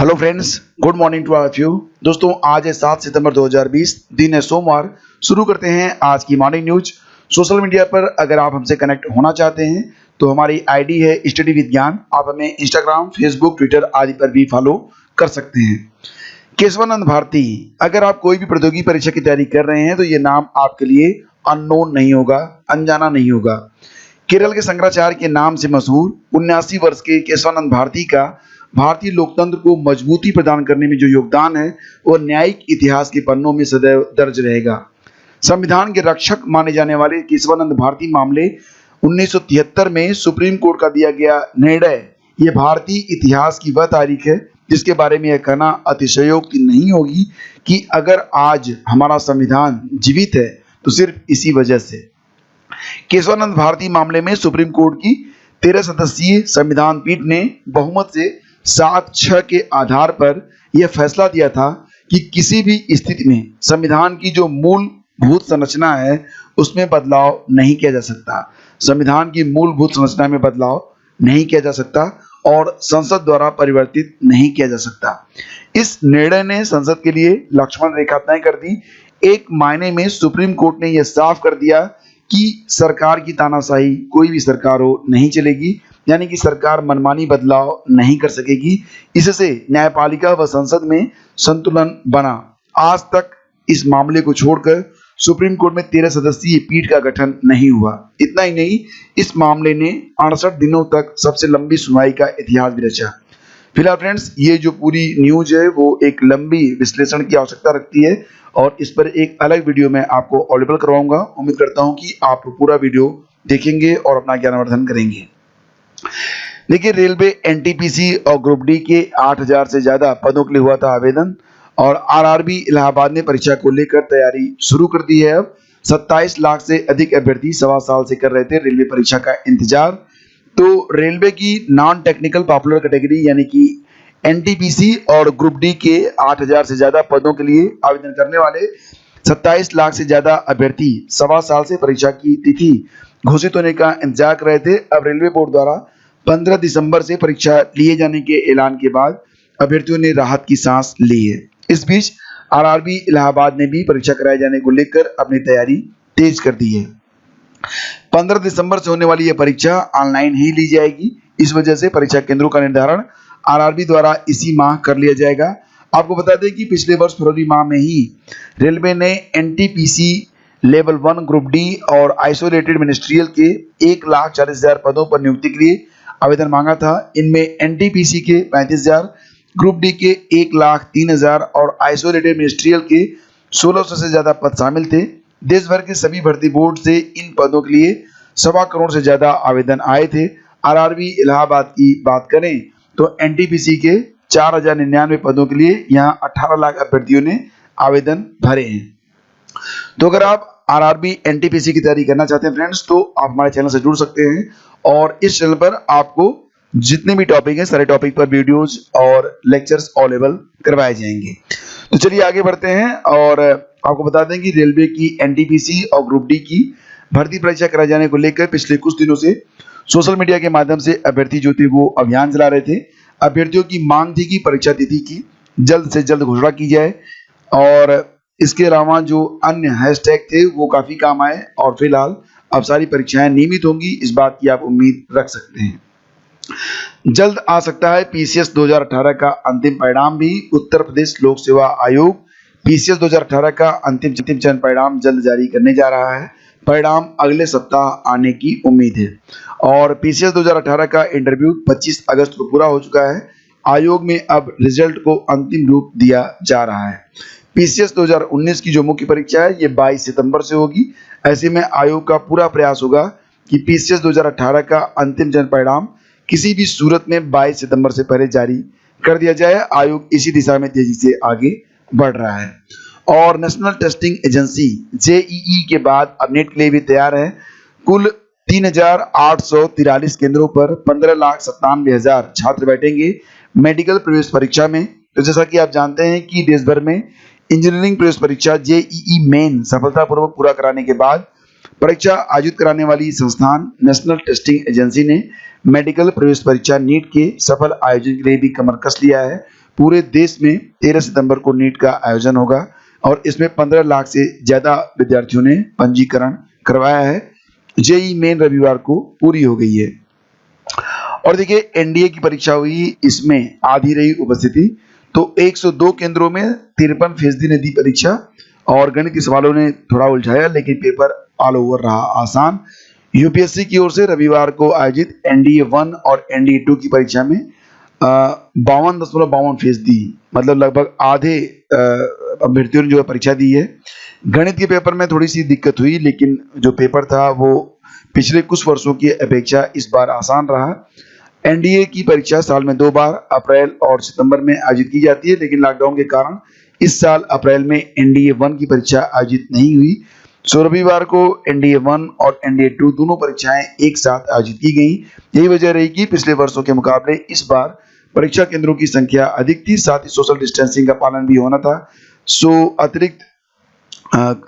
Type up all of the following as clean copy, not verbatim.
Hello friends, good morning to all of you. दोस्तों, आज है 7 सितंबर 2020, दिन है सोमवार। शुरू करते हैं आज की मॉर्निंग न्यूज। सोशल मीडिया पर अगर आप हमसे कनेक्ट होना चाहते हैं तो हमारी आईडी है स्टडी विद ज्ञान। आप हमें इंस्टाग्राम, फेसबुक, ट्विटर आदि पर भी फॉलो कर सकते हैं। केशवानंद भारती, अगर आप कोई भी प्रतियोगी परीक्षा की तैयारी कर रहे हैं तो ये नाम आपके लिए अननोन नहीं होगा, अनजाना नहीं होगा। केरल के शंकराचार्य के नाम से मशहूर 79 वर्ष के केशवानंद भारती का भारतीय लोकतंत्र को मजबूती प्रदान करने में जो योगदान है वो न्यायिक इतिहास के पन्नों में सदैव दर्ज रहेगा। संविधान के रक्षक माने जाने वाले केशवानंद भारती मामले 1973 में सुप्रीम कोर्ट का दिया गया निर्णय, ये भारतीय इतिहास की वह तारीख है जिसके बारे में यह कहना अतिशयोक्ति नहीं होगी कि अगर आज हमारा संविधान जीवित है तो सिर्फ इसी वजह से। केशवानंद भारती मामले में सुप्रीम कोर्ट की 13 सदस्यीय संविधान पीठ ने बहुमत से 7-6 के आधार पर यह फैसला दिया था कि किसी भी स्थिति में संविधान की जो मूलभूत संरचना है उसमें बदलाव नहीं किया जा सकता। संविधान की मूलभूत संरचना में बदलाव नहीं किया जा सकता और संसद द्वारा परिवर्तित नहीं किया जा सकता। इस निर्णय ने संसद के लिए लक्ष्मण रेखा तय कर दी। एक मायने में सुप्रीम कोर्ट ने यह साफ कर दिया कि सरकार की तानाशाही कोई भी सरकार हो नहीं चलेगी, यानी कि सरकार मनमानी बदलाव नहीं कर सकेगी। इससे न्यायपालिका व संसद में संतुलन बना। आज तक इस मामले को छोड़कर सुप्रीम कोर्ट में 13 सदस्यीय पीठ का गठन नहीं हुआ। इतना ही नहीं, इस मामले ने 68 दिनों तक सबसे लंबी सुनवाई का इतिहास भी रचा। फिलहाल फ्रेंड्स, ये जो पूरी न्यूज है वो एक लंबी विश्लेषण की आवश्यकता रखती है और इस पर एक अलग वीडियो मैं आपको अवेलेबल करवाऊंगा। उम्मीद करता हूं कि आप पूरा वीडियो देखेंगे और अपना ज्ञानवर्धन करेंगे। देखिए, रेलवे एनटीपीसी और ग्रुप डी के 8000 से ज्यादा पदों के लिए हुआ था आवेदन और आरआरबी इलाहाबाद ने परीक्षा को लेकर तैयारी शुरू कर दी है। अब 27 लाख से अधिक अभ्यर्थी 1.25 साल से कर रहे थे रेलवे परीक्षा का इंतजार। तो रेलवे की नॉन टेक्निकल पॉपुलर कैटेगरी यानी कि एनटीपीसी और ग्रुप डी के 8000 से ज्यादा पदों के लिए आवेदन करने वाले 27 लाख से ज्यादा अभ्यर्थी 1.25 साल से परीक्षा की तिथि घोषित होने का इंतजार कर रहे थे। अब रेलवे बोर्ड द्वारा 15 दिसंबर से परीक्षा लिए जाने के ऐलान के बाद अभ्यर्थियों ने राहत की सांस ली है। इस बीच आरआरबी इलाहाबाद ने भी परीक्षा कराए जाने को लेकर अपनी तैयारी तेज कर दी है। 15 दिसंबर से होने वाली यह परीक्षा ऑनलाइन ही ली जाएगी। इस वजह से परीक्षा केंद्रों का निर्धारण आरआरबी द्वारा इसी माह कर लिया जाएगा। आपको बता दें कि पिछले वर्ष फरवरी माह में ही रेलवे ने एनटीपीसी लेवल 1 ग्रुप डी और आइसोलेटेड मिनिस्ट्रियल के 1,40,000 पदों पर नियुक्ति के लिए आवेदन मांगा था। इनमें एनटीपीसी के 35,000, ग्रुप डी के 1,03,000 और आइसोलेटेड मिनिस्ट्रियल के 1,600 से ज्यादा पद शामिल थे। देश भर के सभी भर्ती बोर्ड से इन पदों के लिए 1.25 करोड़ से ज्यादा आवेदन आए थे। आरआरबी इलाहाबाद की बात करें तो एनटीपीसी के 4,099 पदों के लिए यहाँ 18 लाख अभ्यर्थियों ने आवेदन भरे हैं। तो अगर आप आरआरबी एनटीपीसी की तैयारी करना चाहते हैं फ्रेंड्स, तो आप हमारे चैनल से जुड़ सकते हैं और इस चैनल पर आपको जितने भी टॉपिक हैं सारे टॉपिक पर वीडियोज और लेक्चर्स अवेलेबल करवाए जाएंगे। तो चलिए आगे बढ़ते हैं और आपको बता दें कि रेलवे की एनटीपीसी और ग्रुप डी की भर्ती परीक्षा कराए जाने को लेकर पिछले कुछ दिनों से सोशल मीडिया के माध्यम से अभ्यर्थी जो थे वो अभियान चला रहे थे। अभ्यर्थियों की मांग थी कि परीक्षा तिथि की जल्द से जल्द घोषणा की जाए और इसके अलावा जो अन्य हैशटैग थे वो काफी काम आए और फिलहाल अब सारी परीक्षाएं नियमित होंगी, इस बात की आप उम्मीद रख सकते हैं। जल्द आ सकता है पीसीएस 2018 का अंतिम परिणाम भी। उत्तर प्रदेश लोक सेवा आयोग पीसीएस 2018 का अंतिम चयन परिणाम जल्द जारी करने जा रहा है। परिणाम अगले सप्ताह आने की उम्मीद है और पीसीएस 2018 का इंटरव्यू 25 अगस्त को पूरा हो चुका है। आयोग में अब रिजल्ट को अंतिम रूप दिया जा रहा है। पीसीएस 2019 की जो मुख्य परीक्षा है ये 22 सितंबर से होगी। ऐसे में आयोग का पूरा प्रयास होगा कि पीसीएस 2018 का अंतिम चयन परिणाम किसी भी सूरत में 22 सितंबर से पहले जारी कर दिया जाए। आयोग इसी दिशा में तेजी से आगे बढ़ रहा है और नेशनल टेस्टिंग एजेंसी जेईई के बाद अब नेट के लिए भी तैयार है। कुल 3,843 केंद्रों पर 15,97,000 छात्र बैठेंगे मेडिकल प्रवेश परीक्षा में। तो जैसा कि आप जानते हैं कि देश भर में इंजीनियरिंग प्रवेश परीक्षा जेईई मेन सफलतापूर्वक पूरा कराने के बाद परीक्षा आयोजित कराने वाली संस्थान नेशनल टेस्टिंग एजेंसी ने मेडिकल प्रवेश परीक्षा नीट के सफल आयोजन के लिए भी कमर कस लिया है। पूरे देश में 13 सितंबर को नीट का आयोजन होगा और इसमें 15 लाख से ज़्यादा विद्यार्थियों ने पंजीकरण करवाया है। जेई मेन रविवार को पूरी हो गई है। और देखिए एनडीए की परीक्षा हुई, इसमें आधी रही उपस्थिति। तो 102 केंद्रों में 53% ने दी परीक्षा और गणित के सवालों ने थोड़ा उलझाया, लेकिन पेपर ऑल ओवर रहा आसान। यूपीएससी की ओर से रविवार को आयोजित एनडीए 1 और एनडीए 2 की परीक्षा में 52.52%, मतलब लगभग आधे अभ्यर्थियों ने जो है परीक्षा दी है। गणित के पेपर में थोड़ी सी दिक्कत हुई, लेकिन जो पेपर था वो पिछले कुछ वर्षों की अपेक्षा इस बार आसान रहा। एनडीए की परीक्षा साल में 2 बार अप्रैल और सितंबर में आयोजित की जाती है, लेकिन लॉकडाउन के कारण इस साल अप्रैल में एनडीए 1 की परीक्षा आयोजित नहीं हुई। सो रविवार को एनडीए 1 और एनडीए 2 दोनों परीक्षाएं एक साथ आयोजित की गई। यही वजह रही कि पिछले वर्षों के मुकाबले इस बार परीक्षा केंद्रों की संख्या अधिक थी, साथ ही सोशल डिस्टेंसिंग का पालन भी होना था। सो अतिरिक्त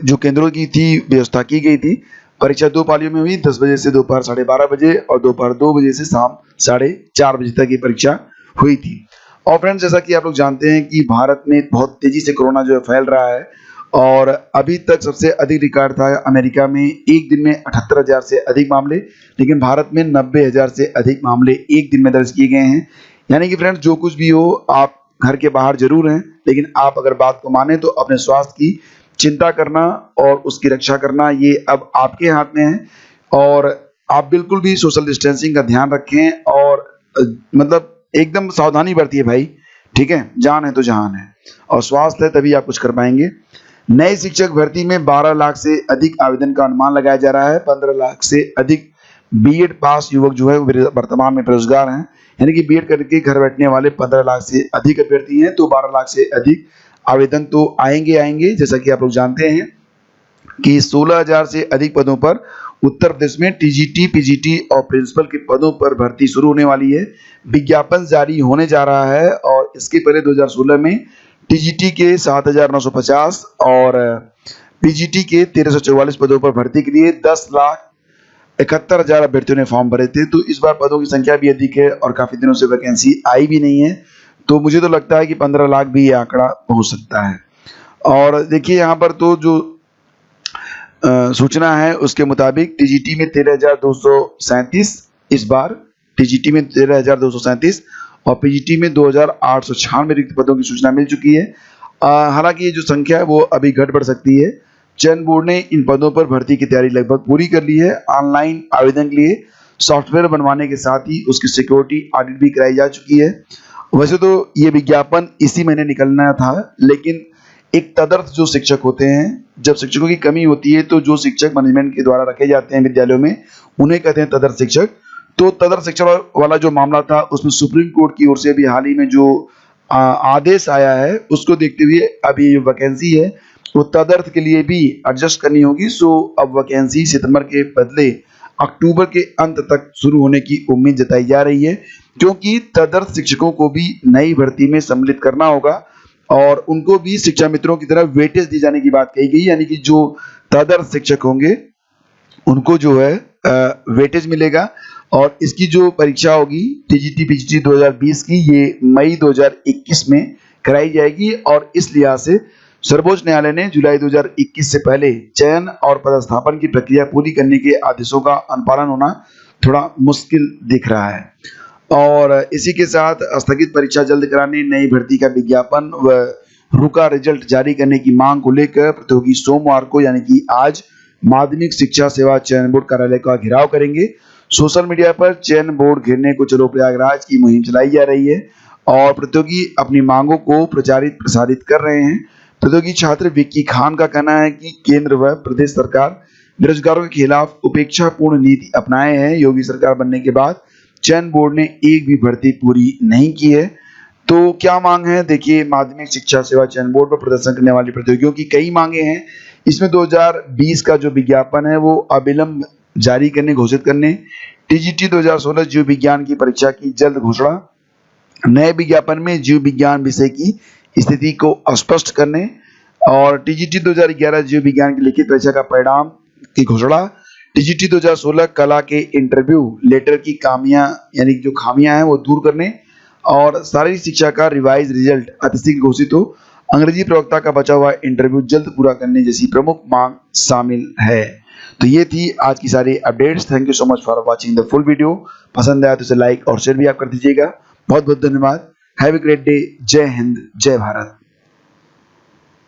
जो केंद्रों की थी व्यवस्था की गई थी। परीक्षा 2 पालियों में हुई, 10 बजे से दोपहर 12:30 बजे और दोपहर 2 बजे से शाम 4:30 बजे तक ये परीक्षा हुई थी। और फ्रेंड्स, जैसा कि आप लोग जानते हैं कि भारत में बहुत तेजी से कोरोना जो है फैल रहा है और अभी तक सबसे अधिक रिकॉर्ड था अमेरिका में, एक दिन में 78,000 से अधिक मामले, लेकिन भारत में 90,000 से अधिक मामले एक दिन में दर्ज किए गए हैं। यानी कि फ्रेंड्स, जो कुछ भी हो, आप घर के बाहर जरूर हैं, लेकिन आप अगर बात को माने तो अपने स्वास्थ्य की चिंता करना और उसकी रक्षा करना ये अब आपके हाथ में है। और आप बिल्कुल भी सोशल डिस्टेंसिंग का ध्यान रखें और मतलब एकदम सावधानी बरतिए भाई, ठीक है। जान है तो जहान है और स्वास्थ्य है तभी आप कुछ कर पाएंगे। नए शिक्षक भर्ती में 12 लाख से अधिक आवेदन का अनुमान लगाया जा रहा है। 15 लाख से अधिक बीएड पास युवक जो है वर्तमान में बेरोजगार हैं, यानी कि बीएड करके घर बैठने वाले 15 लाख से अधिक अभ्यर्थी हैं। तो 12 लाख से अधिक आवेदन तो आएंगे। जैसा कि आप लोग जानते हैं कि 16,000 से अधिक पदों पर उत्तर प्रदेश में टीजीटी, पीजीटी और प्रिंसिपल के पदों पर भर्ती शुरू होने वाली है। विज्ञापन जारी होने जा रहा है और इसके पहले 2016 में टीजीटी के 7,950 और पीजीटी के 1,344 पदों पर भर्ती के लिए 10,71,000 अभ्यर्थियों ने फॉर्म भरे थे। तो इस बार पदों की संख्या भी अधिक है और काफी दिनों से वैकेंसी आई भी नहीं है। तो मुझे तो लगता है कि 15 लाख भी ये आंकड़ा पहुंच सकता है। और देखिए यहाँ पर तो जो सूचना है उसके मुताबिक टीजीटी में 13,237 इस बार, टीजीटी में 13,237 और पीजीटी में 2,896 रिक्त पदों की सूचना मिल चुकी है। हालांकि ये जो संख्या है वो अभी घट बढ़ सकती है। चयन बोर्ड ने इन पदों पर भर्ती की तैयारी लगभग पूरी कर ली है। ऑनलाइन आवेदन के लिए सॉफ्टवेयर बनवाने के साथ ही उसकी सिक्योरिटी ऑडिट भी कराई जा चुकी है। वैसे तो ये विज्ञापन इसी महीने निकलना था, लेकिन एक तदर्थ जो शिक्षक होते हैं, जब शिक्षकों की कमी होती है तो जो शिक्षक मैनेजमेंट के द्वारा रखे जाते हैं विद्यालयों में उन्हें कहते हैं तदर्थ शिक्षक। तो तदर्थ शिक्षक वाला जो मामला था उसमें सुप्रीम कोर्ट की ओर से भी हाल ही में जो आदेश आया है उसको देखते हुए अब ये वैकेंसी है वो तदर्थ के लिए भी एडजस्ट करनी होगी। सो अब वैकेंसी सितंबर के बदले अक्टूबर के अंत तक शुरू होने की उम्मीद जताई जा रही है, क्योंकि तदर्थ शिक्षकों को भी नई भर्ती में सम्मिलित करना होगा और उनको भी शिक्षा मित्रों की तरह वेटेज दी जाने की बात कही गई। यानी कि जो तदर्थ शिक्षक होंगे उनको जो है वेटेज मिलेगा और इसकी जो परीक्षा होगी टीजीटी पीजीटी 2020 की, ये मई 2021 में कराई जाएगी। और इस लिहाज से सर्वोच्च न्यायालय ने जुलाई 2021 से पहले चयन और पदस्थापन की प्रक्रिया पूरी करने के आदेशों का अनुपालन होना थोड़ा मुश्किल दिख रहा है। और इसी के साथ स्थगित परीक्षा जल्द कराने, नई भर्ती का विज्ञापन व रुका रिजल्ट जारी करने की मांग को लेकर प्रतियोगी सोमवार को यानी कि आज माध्यमिक शिक्षा सेवा चयन बोर्ड कार्यालय का घेराव करेंगे। सोशल मीडिया पर चयन बोर्ड घेरने को चलो प्रयागराज की मुहिम चलाई जा रही है और प्रतियोगी अपनी मांगों को प्रचारित प्रसारित कर रहे हैं। प्रतियोगी छात्र विक्की खान का कहना है कि केंद्र व प्रदेश सरकार बेरोजगारों के खिलाफ उपेक्षापूर्ण नीति अपनाए हैं। योगी सरकार बनने के बाद चयन बोर्ड ने एक भी भर्ती पूरी नहीं की है। तो क्या मांग है, देखिए, माध्यमिक शिक्षा सेवा चयन बोर्ड पर प्रदर्शन करने वाले प्रतियोगियों की कई मांगे हैं। इसमें 2020 का जो विज्ञापन है वो अविलंब जारी करने घोषित करने, टीजीटी 2016 जीव विज्ञान की परीक्षा की जल्द घोषणा, नए विज्ञापन में जीव विज्ञान विषय की स्थिति को स्पष्ट करने और टीजीटी 2011 जीव विज्ञान की लिखित परीक्षा का परिणाम की घोषणा, टीजीटी 2016 कला के इंटरव्यू लेटर की खामियां हैं वो दूर करने और शारीरिक शिक्षा का रिवाइज रिजल्ट अतिशीघ्र घोषित हो। अंग्रेजी प्रवक्ता का बचा हुआ इंटरव्यू जल्द पूरा करने जैसी प्रमुख मांग शामिल है। तो ये थी आज की सारी updates. Thank you so much for watching the full video. पसंद आया तो इसे लाइक और शेयर भी आप कर दीजिएगा। बहुत बहुत धन्यवाद। Have a great day. जय हिंद, जय भारत।